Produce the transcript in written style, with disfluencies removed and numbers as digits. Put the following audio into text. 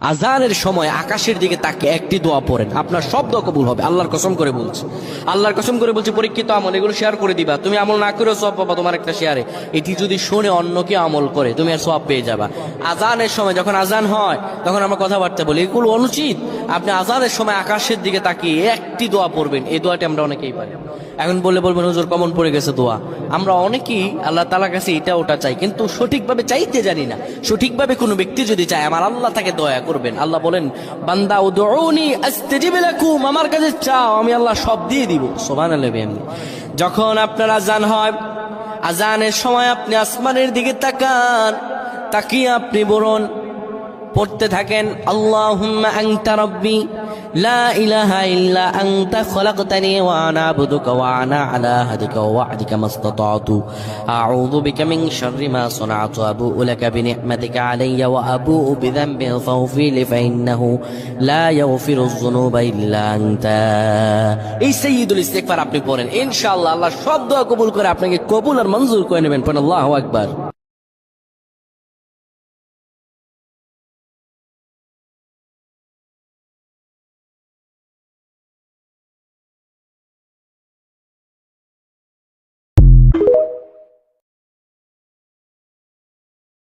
আজানের সময় আকাশের দিকে তাকে একটি দোয়া পড়েন, আপনার সব দোয়া কবুল হবে। আল্লাহর কসম করে বলছি, আল্লাহর কসম করে বলছি, পরীক্ষিত আমল এগুলো শেয়ার করে দিবা। তুমি আমল না করেও সব পাবা তোমার একটা শেয়ারে। এটি যদি শুনে অন্য কেউ আমল করে, তুমি আর সব পেয়ে যাবা। আজানের সময় যখন আজান হয় তখন আমরা কথাবার্তা বলি, এগুলো অনুচিত। আপনি আজানের সময় আকাশের দিকে তাকিয়ে একটি দোয়া পড়বেন। এই দোয়াটি আমরা অনেকেই পারি। এখন বলবেন হুজুর কমন পড়ে গেছে দোয়া। আমরা অনেকেই আল্লাহ তাআলার কাছে এটা ওটা চাই, কিন্তু সঠিকভাবে চাইতে জানি না। সঠিকভাবে কোনো ব্যক্তি যদি চায়, আমার আল্লাহ তাকে দয়া করবেন। আল্লাহ বলেন, বান্দা উদউনি আস্তাজিব লাকুম, আমার কাছে চাও, আমি আল্লাহ সব দিয়ে দিব। সুবহানাল্লাহ। যখন আপনার আজান হয়, আজানের সময় আপনি আসমানের দিকে তাকান, তাকিয়ে আপনি বলুন, পড়তে থাকেন, আল্লাহুম্মা আনতা রাব্বি লা ইলাহা ইল্লা আনতা খলাকতানি ওয়া আনা আবদুকা ওয়া আনা আলা হাদিকা ওয়া ওয়া'দিকা মাসতাতা'তু আউযু বিকা মিন শাররি মা সানা'তু আবু'ু লাকা বিনি'মাতিকা আলাইয়া ওয়া আবু'ু বিযানবি ফাগফির লি ফাইন্নাহু লা ইয়াগফিরুয যুনুবা ইল্লা আনতা। এই সাইয়্যিদুল ইস্তিগফার আপনি পড়েন, ইনশাআল্লাহ আল্লাহ সব দোয়া কবুল করে আপনাকে কবুল আর মঞ্জুর করে নেবেন। পড়েন আল্লাহু আকবার।